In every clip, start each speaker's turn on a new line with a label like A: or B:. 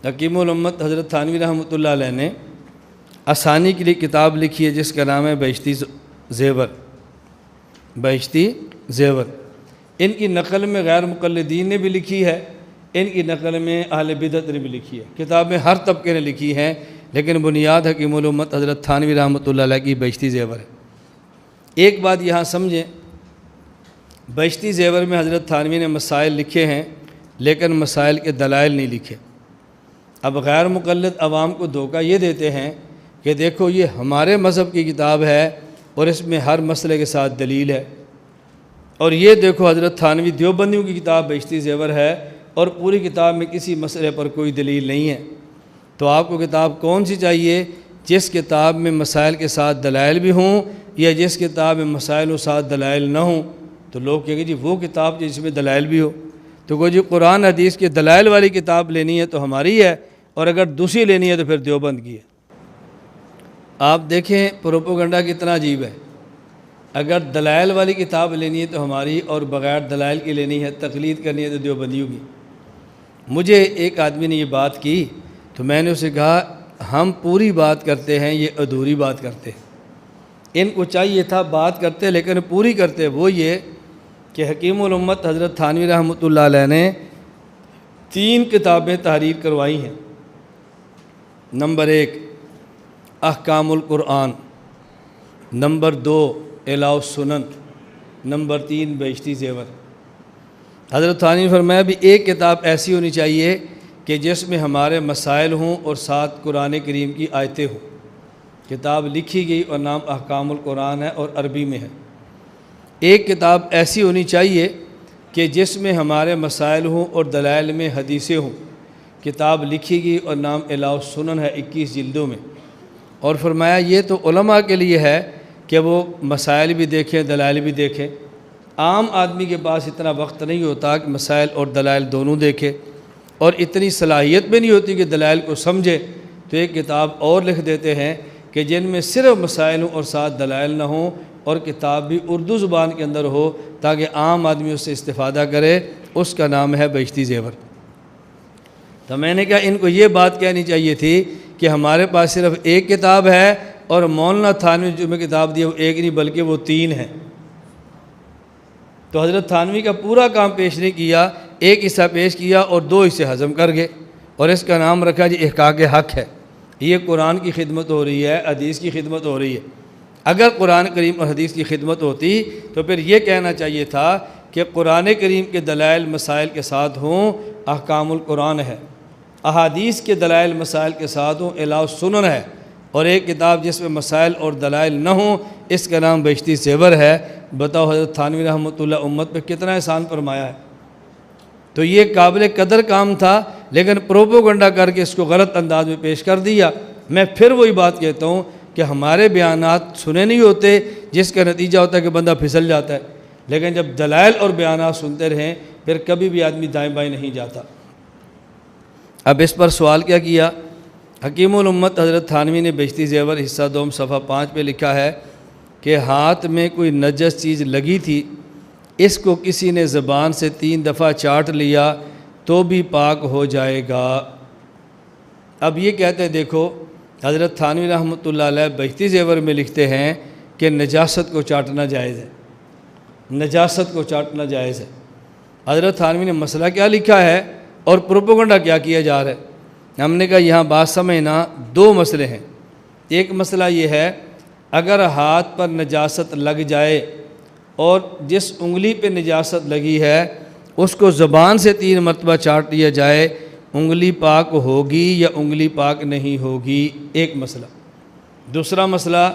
A: حکیم الامت حضرت تھانوی رحمۃ اللہ علیہ نے آسانی کے لیے کتاب لکھی ہے جس کا نام ہے بہشتی زیور۔ بہشتی زیور ان کی نقل میں غیر مقلدین نے بھی لکھی ہے، ان کی نقل میں اہل بدعت نے بھی لکھی ہے، کتابیں ہر طبقے نے لکھی ہیں، لیکن بنیاد حکیم الامت حضرت تھانوی رحمۃ اللہ علیہ کی بہشتی زیور ہے۔ ایک بات یہاں سمجھیں، بہشتی زیور میں حضرت تھانوی نے مسائل لکھے ہیں لیکن مسائل کے دلائل نہیں لکھے۔ اب غیر مقلد عوام کو دھوکہ یہ دیتے ہیں کہ دیکھو یہ ہمارے مذہب کی کتاب ہے اور اس میں ہر مسئلے کے ساتھ دلیل ہے، اور یہ دیکھو حضرت تھانوی دیوبندیوں کی کتاب بہشتی زیور ہے اور پوری کتاب میں کسی مسئلے پر کوئی دلیل نہیں ہے۔ تو آپ کو کتاب کون سی چاہیے؟ جس کتاب میں مسائل کے ساتھ دلائل بھی ہوں یا جس کتاب میں مسائل و ساتھ دلائل نہ ہوں؟ تو لوگ کہیں گے جی وہ کتاب جس میں دلائل بھی ہو، تو کوئی جی قرآن حدیث کے دلائل والی کتاب لینی ہے تو ہماری ہے، اور اگر دوسری لینی ہے تو پھر دیوبند کی ہے۔ آپ دیکھیں پروپوگنڈا کتنا عجیب ہے، اگر دلائل والی کتاب لینی ہے تو ہماری اور بغیر دلائل کی لینی ہے، تقلید کرنی ہے تو دیوبندیوں کی۔ مجھے ایک آدمی نے یہ بات کی تو میں نے اسے کہا ہم پوری بات کرتے ہیں، یہ ادھوری بات کرتے ہیں۔ ان کو چاہیے تھا بات کرتے لیکن پوری کرتے، وہ یہ کہ حکیم الامت حضرت تھانوی رحمۃ اللہ علیہ نے 3 کتابیں تحریر کروائی ہیں۔ نمبر 1 احکام القرآن، نمبر 2 اعلاء السنن، نمبر 3 بہشتی زیور۔ حضرت تھانوی نے فرمایا بھی ایک کتاب ایسی ہونی چاہیے کہ جس میں ہمارے مسائل ہوں اور ساتھ قرآن کریم کی آیتیں ہوں۔ کتاب لکھی گئی اور نام احکام القرآن ہے اور عربی میں ہے۔ ایک کتاب ایسی ہونی چاہیے کہ جس میں ہمارے مسائل ہوں اور دلائل میں حدیثیں ہوں۔ کتاب لکھی گئی اور نام اعلاء السنن ہے، 21 جلدوں میں۔ اور فرمایا یہ تو علماء کے لیے ہے کہ وہ مسائل بھی دیکھیں دلائل بھی دیکھیں، عام آدمی کے پاس اتنا وقت نہیں ہوتا کہ مسائل اور دلائل دونوں دیکھے، اور اتنی صلاحیت بھی نہیں ہوتی کہ دلائل کو سمجھے، تو ایک کتاب اور لکھ دیتے ہیں کہ جن میں صرف مسائل ہوں اور ساتھ دلائل نہ ہوں، اور کتاب بھی اردو زبان کے اندر ہو تاکہ عام آدمی اس سے استفادہ کرے، اس کا نام ہے بہشتی زیور۔ تو میں نے کہا ان کو یہ بات کہنی چاہیے تھی کہ ہمارے پاس صرف ایک کتاب ہے اور مولانا تھانوی جو میں کتاب دی وہ ایک نہیں بلکہ وہ 3 ہیں۔ تو حضرت تھانوی کا پورا کام پیش نہیں کیا، ایک حصہ پیش کیا اور 2 حصے ہضم کر گئے، اور اس کا نام رکھا جی احقاق حق ہے۔ یہ قرآن کی خدمت ہو رہی ہے، حدیث کی خدمت ہو رہی ہے۔ اگر قرآن کریم اور حدیث کی خدمت ہوتی تو پھر یہ کہنا چاہیے تھا کہ قرآن کریم کے دلائل مسائل کے ساتھ ہوں، احکام القرآن ہے، احادیث کے دلائل مسائل کے ساتھ ہوں، اعلاء السنن ہے، اور ایک کتاب جس میں مسائل اور دلائل نہ ہوں، اس کا نام بہشتی زیور ہے۔ بتاؤ حضرت تھانوی رحمۃ اللہ امت پہ کتنا احسان فرمایا ہے۔ تو یہ قابل قدر کام تھا، لیکن پروپوگنڈا کر کے اس کو غلط انداز میں پیش کر دیا۔ میں پھر وہی بات کہتا ہوں کہ ہمارے بیانات سنے نہیں ہوتے، جس کا نتیجہ ہوتا ہے کہ بندہ پھسل جاتا ہے، لیکن جب دلائل اور بیانات سنتے رہیں پھر کبھی بھی آدمی دائیں بائیں نہیں جاتا۔ اب اس پر سوال کیا حکیم الامت حضرت تھانوی نے بہشتی زیور حصہ 2 صفحہ 5 پہ لکھا ہے کہ ہاتھ میں کوئی نجس چیز لگی تھی، اس کو کسی نے زبان سے 3 دفعہ چاٹ لیا تو بھی پاک ہو جائے گا۔ اب یہ کہتے ہیں دیکھو حضرت تھانوی رحمۃ اللہ علیہ بہشتی زیور میں لکھتے ہیں کہ نجاست کو چاٹنا جائز ہے، نجاست کو چاٹنا جائز ہے۔ حضرت تھانوی نے مسئلہ کیا لکھا ہے اور پروپوگنڈا کیا جا رہا ہے؟ ہم نے کہا یہاں بات سمجھنا، 2 مسئلے ہیں۔ ایک مسئلہ یہ ہے اگر ہاتھ پر نجاست لگ جائے اور جس انگلی پہ نجاست لگی ہے اس کو زبان سے 3 مرتبہ چاٹ لیا جائے، انگلی پاک ہوگی یا انگلی پاک نہیں ہوگی، ایک مسئلہ۔ دوسرا مسئلہ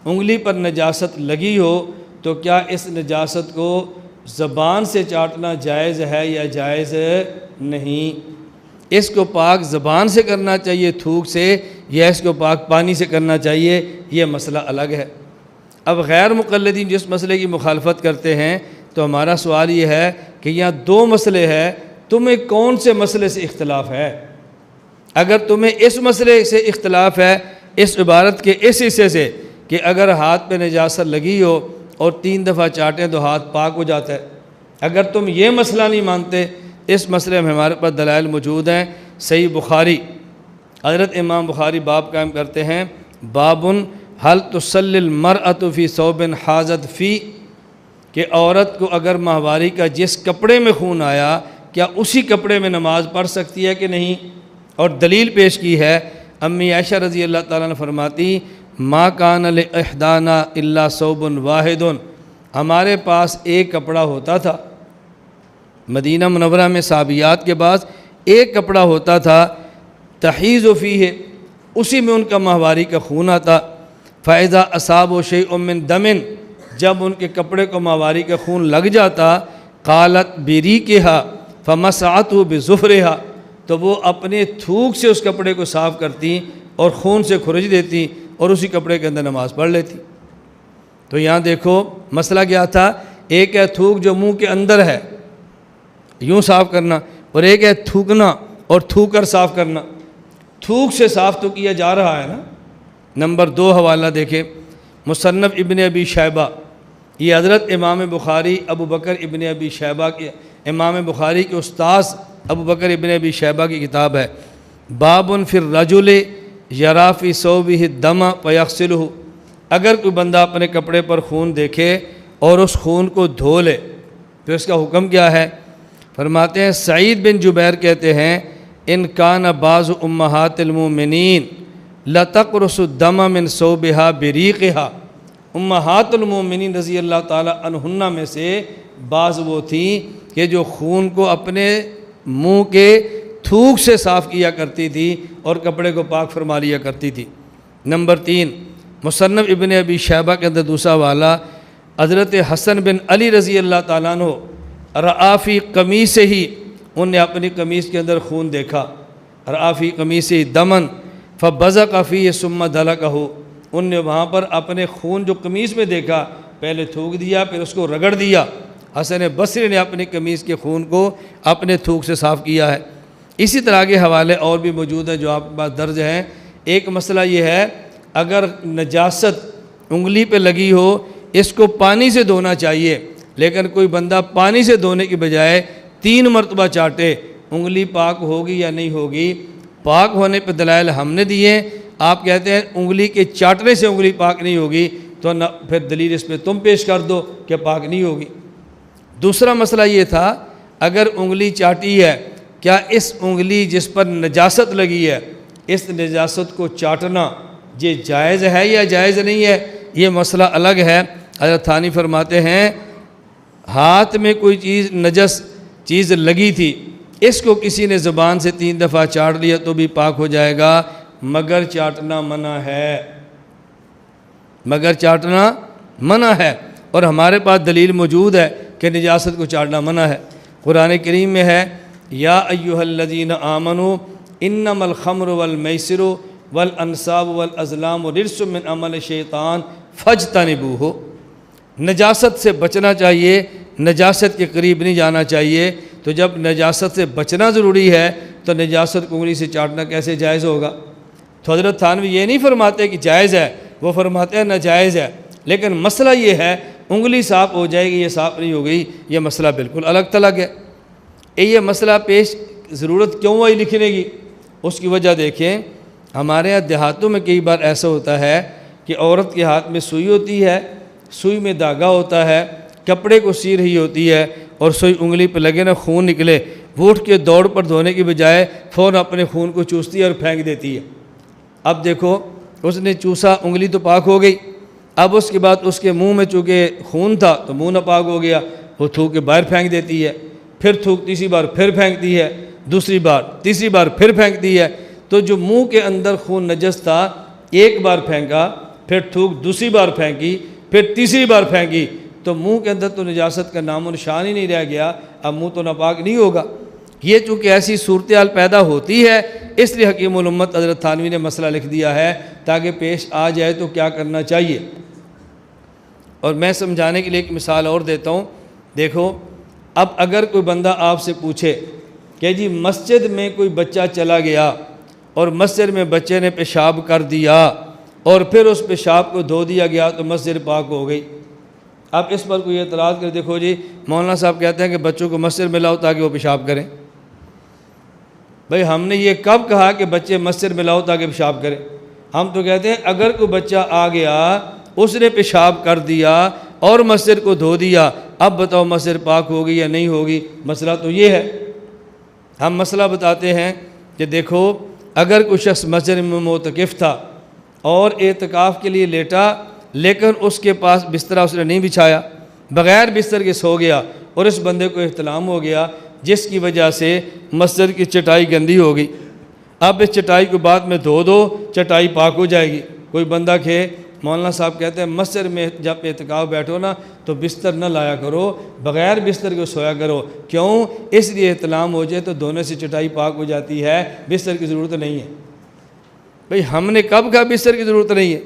A: انگلی پر نجاست لگی ہو تو کیا اس نجاست کو زبان سے چاٹنا جائز ہے یا جائز نہیں؟ اس کو پاک زبان سے کرنا چاہیے تھوک سے یا اس کو پاک پانی سے کرنا چاہیے، یہ مسئلہ الگ ہے۔ اب غیر مقلدین جس مسئلے کی مخالفت کرتے ہیں تو ہمارا سوال یہ ہے کہ یہاں 2 مسئلے ہیں، تمہیں کون سے مسئلے سے اختلاف ہے؟ اگر تمہیں اس مسئلے سے اختلاف ہے اس عبارت کے اس حصے سے کہ اگر ہاتھ پہ نجاست لگی ہو اور 3 دفعہ چاٹیں تو ہاتھ پاک ہو جاتا ہے، اگر تم یہ مسئلہ نہیں مانتے، اس مسئلے میں ہمارے پاس دلائل موجود ہیں۔ صحیح بخاری حضرت امام بخاری باب قائم کرتے ہیں، بابن حل تصلی المرأۃ فی ثوب حاضت فی، کہ عورت کو اگر ماہواری کا جس کپڑے میں خون آیا کیا اسی کپڑے میں نماز پڑھ سکتی ہے کہ نہیں؟ اور دلیل پیش کی ہے، امی عائشہ رضی اللہ تعالیٰ عنہ فرماتی، ما کان لاحدانا الا ثوب واحد، ہمارے پاس ایک کپڑا ہوتا تھا، مدینہ منورہ میں صحابیات کے پاس ایک کپڑا ہوتا تھا، تحیض فیہ، اسی میں ان کا ماہواری کا خون آتا، فاذا اصابہ شیء من دم، جب ان کے کپڑے کو ماہواری کا خون لگ جاتا، قالت بریقہا فمسحتہ بظفرہا، تو وہ اپنے تھوک سے اس کپڑے کو صاف کرتی اور خون سے کھرچ دیتی اور اسی کپڑے کے اندر نماز پڑھ لیتی۔ تو یہاں دیکھو مسئلہ کیا تھا، ایک ہے تھوک جو منہ کے اندر ہے یوں صاف کرنا، اور ایک ہے تھوکنا اور تھوک کر صاف کرنا۔ تھوک سے صاف تو کیا جا رہا ہے نا۔ نمبر 2 حوالہ دیکھیں، مصنف ابن ابی شیبہ، یہ حضرت امام بخاری ابو بکر ابن ابی شیبہ کے، امام بخاری کے استاذ ابو بکر ابن ابی شیبہ کی کتاب ہے، باب فی الرجل یری فی ثوبہ الدم فیغسلہ، اگر کوئی بندہ اپنے کپڑے پر خون دیکھے اور اس خون کو دھو لے تو اس کا حکم کیا ہے؟ فرماتے ہیں سعید بن جبیر کہتے ہیں، ان کان بعض امہات المؤمنین لتقرص الدم من ثوبها بریقها، امہات المؤمنین رضی اللہ تعالی عنہن میں سے بعض وہ تھیں کہ جو خون کو اپنے منہ کے تھوک سے صاف کیا کرتی تھی اور کپڑے کو پاک فرما لیا کرتی تھی۔ نمبر 3 مصنف ابن ابی شیبہ کے اندر دوسرا والا، حضرت حسن بن علی رضی اللہ تعالیٰ عنہ رآ فی قمیصہ ہی، ان نے اپنی قمیص کے اندر خون دیکھا، رآ فی قمیصہ دمن فبزق فیہ ثم دلکہ، ان نے وہاں پر اپنے خون جو قمیص میں دیکھا پہلے تھوک دیا پھر اس کو رگڑ دیا۔ حسن بصری نے اپنی قمیص کے خون کو اپنے تھوک سے صاف کیا ہے۔ اسی طرح کے حوالے اور بھی موجود ہیں جو آپ کے پاس درج ہیں۔ ایک مسئلہ یہ ہے، اگر نجاست انگلی پہ لگی ہو اس کو پانی سے دھونا چاہیے، لیکن کوئی بندہ پانی سے دھونے کی بجائے 3 مرتبہ چاٹے، انگلی پاک ہوگی یا نہیں ہوگی؟ پاک ہونے پہ دلائل ہم نے دیے، آپ کہتے ہیں انگلی کے چاٹنے سے انگلی پاک نہیں ہوگی، تو نہ پھر دلیل اس پہ تم پیش کر دو کہ پاک نہیں ہوگی۔ دوسرا مسئلہ یہ تھا، اگر انگلی چاٹی ہے، کیا اس انگلی جس پر نجاست لگی ہے اس نجاست کو چاٹنا یہ جائز ہے یا جائز نہیں ہے؟ یہ مسئلہ الگ ہے۔ حضرت تھانی فرماتے ہیں ہاتھ میں کوئی چیز نجس چیز لگی تھی، اس کو کسی نے زبان سے 3 دفعہ چاٹ لیا تو بھی پاک ہو جائے گا، مگر چاٹنا منع ہے، مگر چاٹنا منع ہے۔ اور ہمارے پاس دلیل موجود ہے کہ نجاست کو چاٹنا منع ہے۔ قرآن کریم میں ہے، یا ایھا الذین آمنوا انما الخمر والمیسر والانصاب والازلام رجس من عمل الشیطان فاجتنبوہ، نجاست سے بچنا چاہیے، نجاست کے قریب نہیں جانا چاہیے۔ تو جب نجاست سے بچنا ضروری ہے تو نجاست کو انگلی سے چاٹنا کیسے جائز ہوگا؟ تو حضرت تھانوی یہ نہیں فرماتے کہ جائز ہے، وہ فرماتے ہیں ناجائز ہے، لیکن مسئلہ یہ ہے انگلی صاف ہو جائے گی یہ صاف نہیں ہو گئی، یہ مسئلہ بالکل الگ تلگ ہے۔ یہ مسئلہ پیش ضرورت کیوں آئی لکھنے کی؟ اس کی وجہ دیکھیں، ہمارے یہاں دیہاتوں میں کئی بار ایسا ہوتا ہے کہ عورت کے ہاتھ میں سوئی ہوتی ہے، سوئی میں دھاگا ہوتا ہے، کپڑے کو سی رہی ہوتی ہے اور سوئی انگلی پہ لگے نا خون نکلے، وہ اٹھ کے دوڑ پر دھونے کی بجائے فوراً اپنے خون کو چوستی ہے اور پھینک دیتی ہے۔ اب دیکھو اس نے چوسا، انگلی تو پاک ہو گئی، اب اس کے بعد اس کے منہ میں چونکہ خون تھا تو منہ ناپاک ہو گیا، وہ تھوک کے باہر پھینک دیتی ہے، پھر تھوک تیسری بار پھر پھینکتی ہے، دوسری بار تیسری بار پھر پھینکتی ہے۔ تو جو منہ کے اندر خون نجس تھا ایک بار پھینکا، پھر تھوک دوسری بار پھینکی، پھر تیسری بار پھینکی، تو منہ کے اندر تو نجاست کا نام و نشان ہی نہیں رہ گیا، اب منہ تو ناپاک نہیں ہوگا۔ یہ چونکہ ایسی صورتحال پیدا ہوتی ہے اس لیے حکیم الامت حضرت تھانوی نے مسئلہ لکھ دیا ہے تاکہ پیش آ جائے تو کیا کرنا چاہیے۔ اور میں سمجھانے کے لیے ایک مثال اور دیتا ہوں، دیکھو اب اگر کوئی بندہ آپ سے پوچھے کہ جی مسجد میں کوئی بچہ چلا گیا اور مسجد میں بچے نے پیشاب کر دیا اور پھر اس پیشاب کو دھو دیا گیا تو مسجد پاک ہو گئی، اب اس پر کوئی اعتراض کر دیکھو جی مولانا صاحب کہتے ہیں کہ بچوں کو مسجد میں لاؤ تاکہ وہ پیشاب کریں، بھئی ہم نے یہ کب کہا کہ بچے مسجد میں لاؤ تاکہ پیشاب کرے؟ ہم تو کہتے ہیں اگر کوئی بچہ آ گیا، اس نے پیشاب کر دیا اور مسجد کو دھو دیا، اب بتاؤ مسجد پاک ہوگی یا نہیں ہوگی؟ مسئلہ تو یہ ہے۔ ہم مسئلہ بتاتے ہیں کہ دیکھو، اگر کوئی شخص مسجد میں معتکف تھا اور اعتکاف کے لیے لیٹا، لیکن اس کے پاس بستر اس نے نہیں بچھایا، بغیر بستر کے سو گیا، اور اس بندے کو احتلام ہو گیا جس کی وجہ سے مسجد کی چٹائی گندی ہو گئی، اب اس چٹائی کو بعد میں دھو دو، چٹائی پاک ہو جائے گی۔ کوئی بندہ کہ مولانا صاحب کہتے ہیں مسجد میں جب اعتکاف بیٹھو نا تو بستر نہ لایا کرو، بغیر بستر کے سویا کرو۔ کیوں؟ اس لیے احتلام ہو جائے تو دھونے سے چٹائی پاک ہو جاتی ہے، بستر کی ضرورت نہیں ہے۔ بھئی ہم نے کب کہا بستر کی ضرورت نہیں ہے؟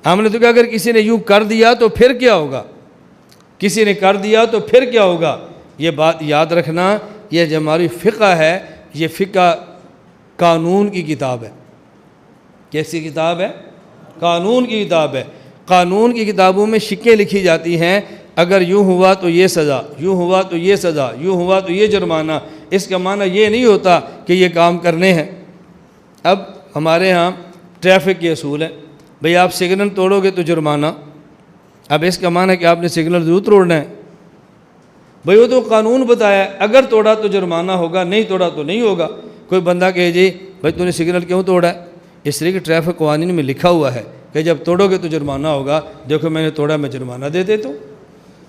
A: ہم نے تو کہا اگر کسی نے یوں کر دیا تو پھر کیا ہوگا؟ کسی نے کر دیا تو پھر کیا ہوگا؟ یہ بات یاد رکھنا، یہ جو ہماری فقہ ہے، یہ فقہ قانون کی کتاب ہے۔ کیسی کتاب ہے؟ قانون کی کتاب ہے۔ قانون کی کتابوں میں شکیں لکھی جاتی ہیں، اگر یوں ہوا تو یہ سزا، یوں ہوا تو یہ سزا، یوں ہوا تو یہ جرمانہ۔ اس کا معنی یہ نہیں ہوتا کہ یہ کام کرنے ہیں۔ اب ہمارے ہاں ٹریفک کے اصول ہیں، بھئی آپ سگنل توڑو گے تو جرمانہ۔ اب اس کا معنی ہے کہ آپ نے سگنل ضرور توڑنا ہے؟ بھئی وہ تو قانون بتایا ہے، اگر توڑا تو جرمانہ ہوگا، نہیں توڑا تو نہیں ہوگا۔ کوئی بندہ کہے جی بھئی تو نے سگنل کیوں توڑا ہے؟ اس لیے کہ ٹریفک قوانین میں لکھا ہوا ہے کہ جب توڑو گے تو جرمانہ ہوگا۔ دیکھو میں نے توڑا، میں جرمانہ دے دیتا ہوں۔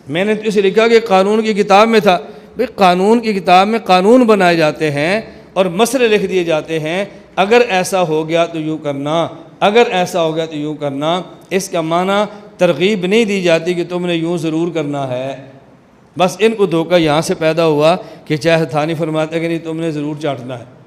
A: میں نے تو اسے لکھا کہ قانون کی کتاب میں تھا۔ بھئی قانون کی کتاب میں قانون بنائے جاتے ہیں اور مسئلے لکھ دیے جاتے ہیں، اگر ایسا ہو گیا تو یوں کرنا، اگر ایسا ہو گیا تو یوں کرنا۔ اس کا معنی ترغیب نہیں دی جاتی کہ تم نے یوں ضرور کرنا ہے۔ بس ان کو دھوکہ یہاں سے پیدا ہوا کہ چاہے تھانی فرماتے کہ نہیں تم نے ضرور چاٹنا ہے۔